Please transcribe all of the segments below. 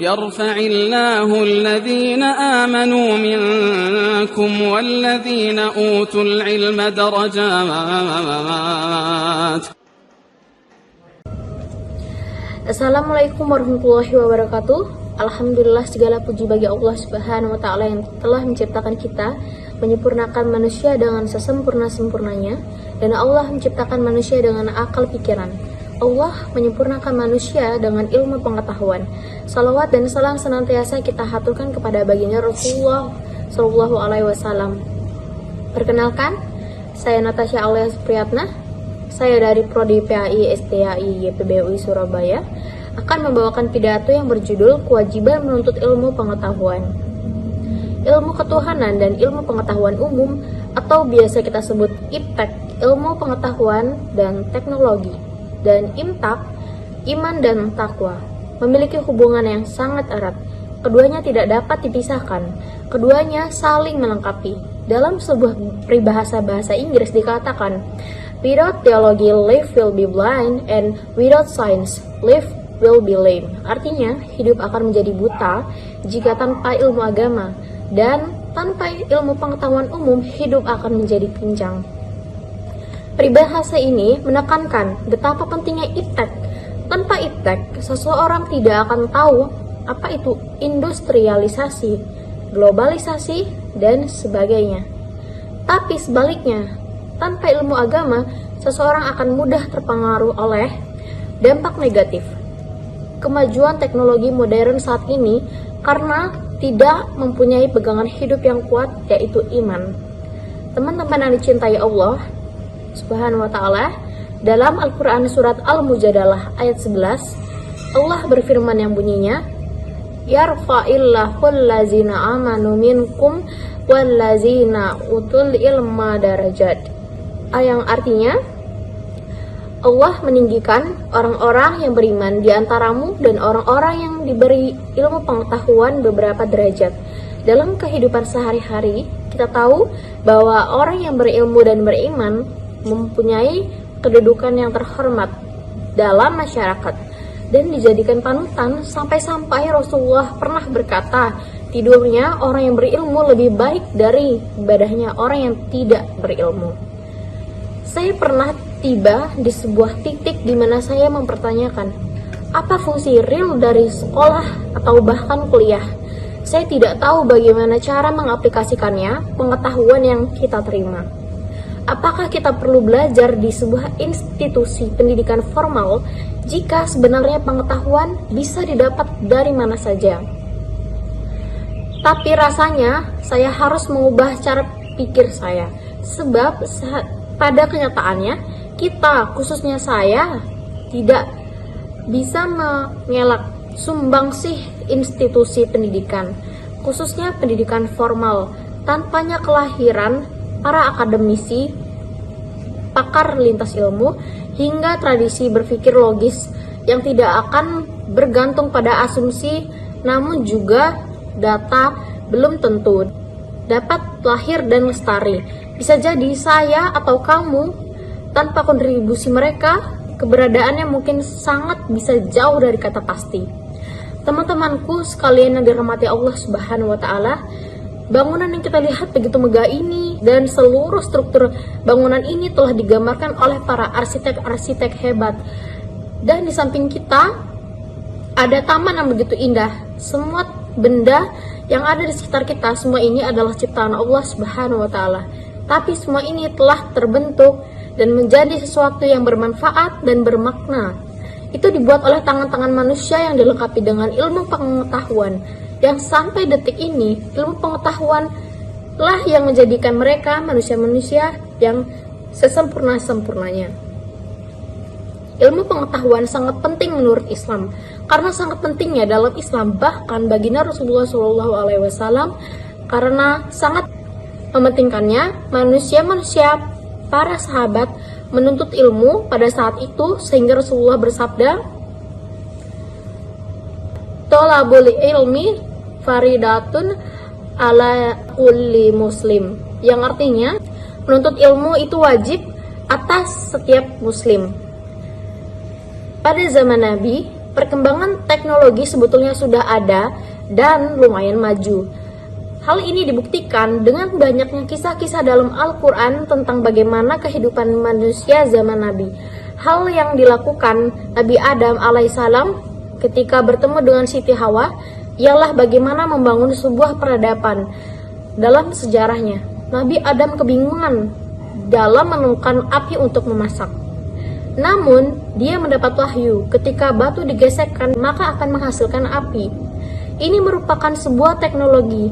يرفع الله الذين آمنوا منكم والذين أوتوا العلم درجات. Assalamualaikum warahmatullahi wabarakatuh. Alhamdulillah, segala puji bagi Allah Subhanahu wa Ta'ala yang telah menciptakan kita, menyempurnakan manusia dengan sesempurna-sempurnanya, dan Allah menciptakan manusia dengan akal pikiran. Allah menyempurnakan manusia dengan ilmu pengetahuan. Salawat dan salam senantiasa kita haturkan kepada baginda Rasulullah Shallallahu Alaihi Wasallam. Perkenalkan, saya Natasha Aulia Supriyatna. Saya dari Prodi PAI STAI YPBUI Surabaya akan membawakan pidato yang berjudul Kewajiban Menuntut Ilmu Pengetahuan. Ilmu ketuhanan dan ilmu pengetahuan umum atau biasa kita sebut IPTEK, ilmu pengetahuan dan teknologi, dan IMTAK, iman dan takwa, memiliki hubungan yang sangat erat. Keduanya tidak dapat dipisahkan. Keduanya saling melengkapi. Dalam sebuah peribahasa bahasa Inggris dikatakan, without theology, life will be blind, and without science, life will be lame. Artinya, hidup akan menjadi buta jika tanpa ilmu agama, dan tanpa ilmu pengetahuan umum, hidup akan menjadi pincang. Peribahasa ini menekankan betapa pentingnya IPTEK. Tanpa IPTEK, seseorang tidak akan tahu apa itu industrialisasi, globalisasi, dan sebagainya. Tapi sebaliknya, tanpa ilmu agama, seseorang akan mudah terpengaruh oleh dampak negatif kemajuan teknologi modern saat ini karena tidak mempunyai pegangan hidup yang kuat, yaitu iman. Teman-teman yang dicintai Allah Subhanahu wa Ta'ala, dalam Al-Quran surat Al-Mujadalah ayat 11, Allah berfirman yang bunyinya, yarfa'illahul lazina amanu minkum wal lazina utul ilma darajat. Yang artinya, Allah meninggikan orang-orang yang beriman di antaramu dan orang-orang yang diberi ilmu pengetahuan beberapa derajat. Dalam kehidupan sehari-hari, kita tahu bahwa orang yang berilmu dan beriman mempunyai kedudukan yang terhormat dalam masyarakat dan dijadikan panutan, sampai-sampai Rasulullah pernah berkata, tidurnya orang yang berilmu lebih baik dari ibadahnya orang yang tidak berilmu. Saya pernah tiba di sebuah titik di mana saya mempertanyakan, apa fungsi real dari sekolah atau bahkan kuliah? Saya tidak tahu bagaimana cara mengaplikasikannya, pengetahuan yang kita terima. Apakah kita perlu belajar di sebuah institusi pendidikan formal jika sebenarnya pengetahuan bisa didapat dari mana saja? Tapi rasanya saya harus mengubah cara pikir saya, sebab pada kenyataannya kita, khususnya saya, tidak bisa mengelak sumbangsih institusi pendidikan, khususnya pendidikan formal, tanpanya kelahiran para akademisi, pakar lintas ilmu, hingga tradisi berpikir logis yang tidak akan bergantung pada asumsi, namun juga data belum tentu dapat lahir dan lestari. Bisa jadi saya atau kamu, tanpa kontribusi mereka, keberadaannya mungkin sangat bisa jauh dari kata pasti. Teman-temanku sekalian yang dirahmati Allah Subhanahu wa Ta'ala, bangunan yang kita lihat begitu megah ini dan seluruh struktur bangunan ini telah digambarkan oleh para arsitek-arsitek hebat. Dan di samping kita ada taman yang begitu indah. Semua benda yang ada di sekitar kita, semua ini adalah ciptaan Allah Subhanahu wa Ta'ala. Tapi semua ini telah terbentuk dan menjadi sesuatu yang bermanfaat dan bermakna. Itu dibuat oleh tangan-tangan manusia yang dilengkapi dengan ilmu pengetahuan, yang sampai detik ini ilmu pengetahuan lah yang menjadikan mereka manusia-manusia yang sesempurna-sempurnanya. Ilmu pengetahuan sangat penting menurut Islam, karena sangat pentingnya dalam Islam, bahkan baginda Rasulullah SAW, karena sangat mementingkannya, manusia-manusia para sahabat menuntut ilmu pada saat itu, sehingga Rasulullah bersabda, tolabul ilmi faridatun ala kulli muslim, yang artinya menuntut ilmu itu wajib atas setiap muslim. Pada zaman Nabi, perkembangan teknologi sebetulnya sudah ada dan lumayan maju. Hal ini dibuktikan dengan banyaknya kisah-kisah dalam Al-Quran tentang bagaimana kehidupan manusia zaman Nabi. Hal yang dilakukan Nabi Adam alaihissalam ketika bertemu dengan Siti Hawa ialah bagaimana membangun sebuah peradaban. Dalam sejarahnya, Nabi Adam kebingungan dalam menemukan api untuk memasak. Namun, dia mendapat wahyu ketika batu digesekkan maka akan menghasilkan api. Ini merupakan sebuah teknologi.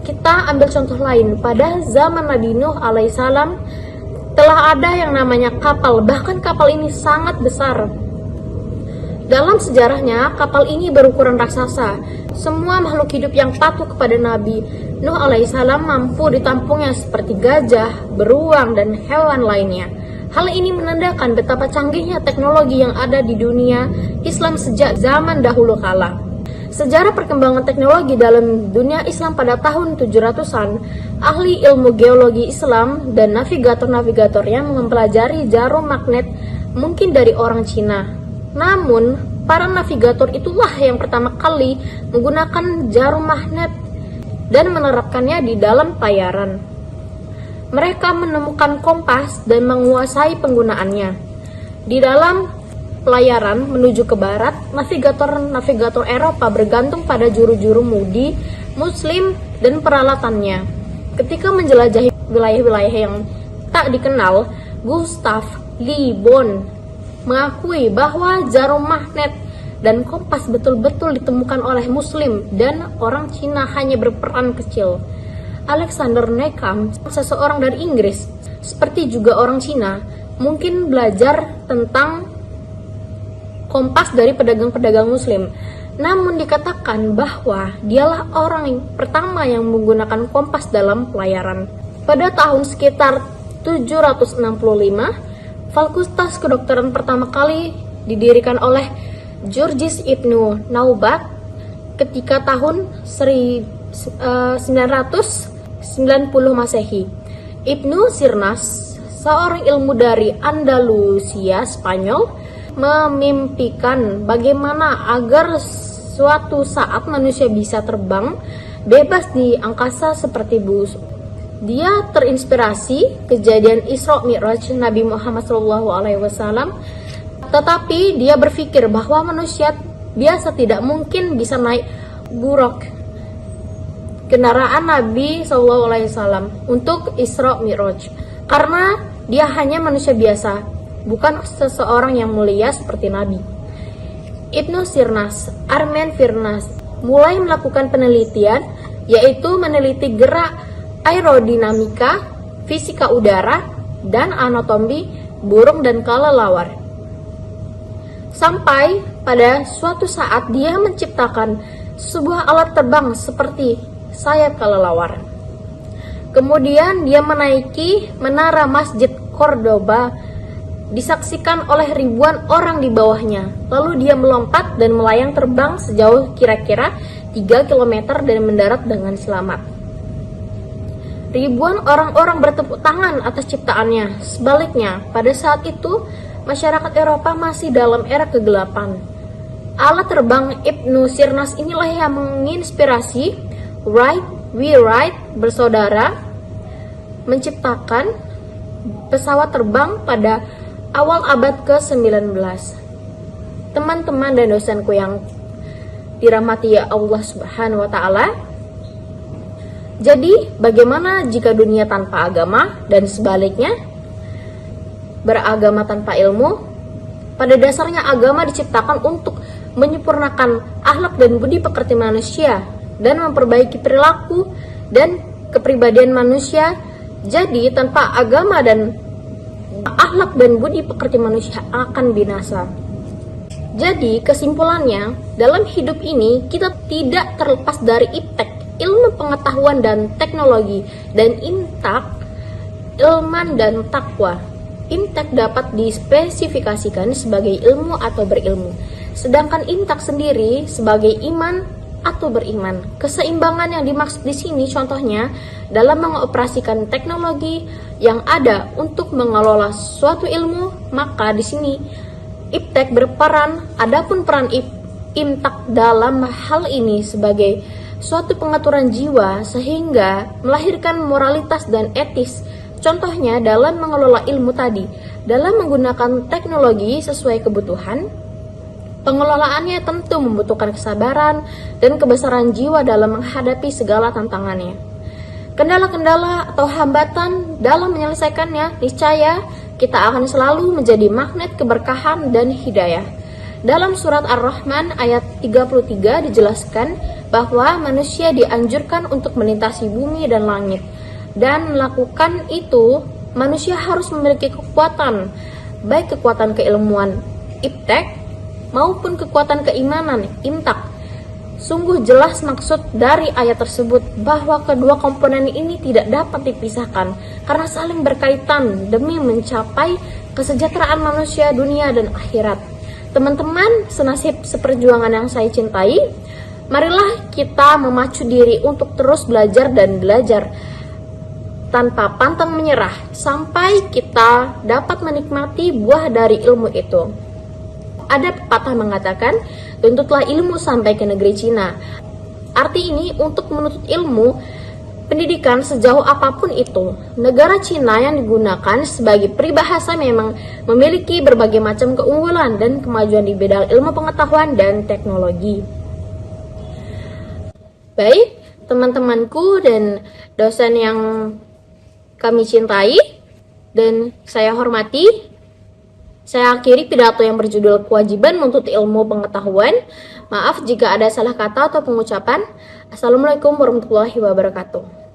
Kita ambil contoh lain, pada zaman Nabi Nuh alaihissalam telah ada yang namanya kapal, bahkan kapal ini sangat besar. Dalam sejarahnya, kapal ini berukuran raksasa. Semua makhluk hidup yang patuh kepada Nabi Nuh alaihissalam mampu ditampungnya seperti gajah, beruang, dan hewan lainnya. Hal ini menandakan betapa canggihnya teknologi yang ada di dunia Islam sejak zaman dahulu kala. Sejarah perkembangan teknologi dalam dunia Islam pada tahun 700-an, ahli ilmu geologi Islam dan navigator-navigator yang mempelajari jarum magnet mungkin dari orang Cina. Namun, para navigator itulah yang pertama kali menggunakan jarum magnet dan menerapkannya di dalam pelayaran. Mereka menemukan kompas dan menguasai penggunaannya. Di dalam pelayaran menuju ke barat, navigator-navigator Eropa bergantung pada juru-juru mudi, muslim, dan peralatannya. Ketika menjelajahi wilayah-wilayah yang tak dikenal, Gustav Le Bon mengakui bahwa jarum magnet dan kompas betul-betul ditemukan oleh muslim dan orang Cina hanya berperan kecil. Alexander Neckham, seseorang dari Inggris, seperti juga orang Cina, mungkin belajar tentang kompas dari pedagang-pedagang muslim. Namun dikatakan bahwa dialah orang yang pertama yang menggunakan kompas dalam pelayaran. Pada tahun sekitar 765, Fakultas Kedokteran pertama kali didirikan oleh Georges Ibnu Naubat ketika tahun 990 Masehi. Ibnu Sirnas, seorang ilmu dari Andalusia, Spanyol, memimpikan bagaimana agar suatu saat manusia bisa terbang bebas di angkasa seperti busuk. Dia terinspirasi kejadian Isra Mi'raj Nabi Muhammad SAW, tetapi dia berpikir bahwa manusia biasa tidak mungkin bisa naik buraq, kendaraan Nabi SAW, untuk Isra Mi'raj, karena dia hanya manusia biasa, bukan seseorang yang mulia seperti Nabi. Ibnu Sirnas, Armen Firnas, mulai melakukan penelitian, yaitu meneliti gerak aerodinamika, fisika udara, dan anatomi burung dan kelelawar. Sampai pada suatu saat dia menciptakan sebuah alat terbang seperti sayap kelelawar. Kemudian dia menaiki menara Masjid Cordoba, disaksikan oleh ribuan orang di bawahnya. Lalu dia melompat dan melayang terbang sejauh kira-kira 3 km dan mendarat dengan selamat. Ribuan orang-orang bertepuk tangan atas ciptaannya. Sebaliknya, pada saat itu, masyarakat Eropa masih dalam era kegelapan. Alat terbang Ibnu Sirnas inilah yang menginspirasi Wright bersaudara menciptakan pesawat terbang pada awal abad ke-19. Teman-teman dan dosenku yang dirahmati ya Allah Subhanahu wa Ta'ala, jadi bagaimana jika dunia tanpa agama dan sebaliknya, beragama tanpa ilmu? Pada dasarnya agama diciptakan untuk menyempurnakan akhlak dan budi pekerti manusia dan memperbaiki perilaku dan kepribadian manusia. Jadi tanpa agama dan akhlak dan budi pekerti manusia akan binasa. Jadi kesimpulannya, dalam hidup ini kita tidak terlepas dari iptek, ilmu pengetahuan dan teknologi, dan intak, ilman dan takwa. Intak dapat dispesifikasikan sebagai ilmu atau berilmu, sedangkan intak sendiri sebagai iman atau beriman. Keseimbangan yang dimaksud di sini contohnya dalam mengoperasikan teknologi yang ada untuk mengelola suatu ilmu, maka di sini iptek berperan. Adapun peran imtak dalam hal ini sebagai suatu pengaturan jiwa sehingga melahirkan moralitas dan etis. Contohnya dalam mengelola ilmu tadi, dalam menggunakan teknologi sesuai kebutuhan, pengelolaannya tentu membutuhkan kesabaran dan kebesaran jiwa dalam menghadapi segala tantangannya. Kendala-kendala atau hambatan dalam menyelesaikannya, niscaya kita akan selalu menjadi magnet keberkahan dan hidayah. Dalam surat Ar-Rahman ayat 33 dijelaskan bahwa manusia dianjurkan untuk melintasi bumi dan langit. Dan melakukan itu, manusia harus memiliki kekuatan, baik kekuatan keilmuan, iptek, maupun kekuatan keimanan, imtak. Sungguh jelas maksud dari ayat tersebut bahwa kedua komponen ini tidak dapat dipisahkan karena saling berkaitan demi mencapai kesejahteraan manusia dunia dan akhirat. Teman-teman senasib seperjuangan yang saya cintai, marilah kita memacu diri untuk terus belajar dan belajar tanpa pantang menyerah sampai kita dapat menikmati buah dari ilmu itu. Ada pepatah mengatakan, tuntutlah ilmu sampai ke negeri Cina. Arti ini untuk menuntut ilmu pendidikan sejauh apapun itu. Negara Cina yang digunakan sebagai peribahasa memang memiliki berbagai macam keunggulan dan kemajuan di bidang ilmu pengetahuan dan teknologi. Baik, teman-temanku dan dosen yang kami cintai dan saya hormati, saya akhiri pidato yang berjudul Kewajiban Menuntut Ilmu Pengetahuan. Maaf jika ada salah kata atau pengucapan. Assalamualaikum warahmatullahi wabarakatuh.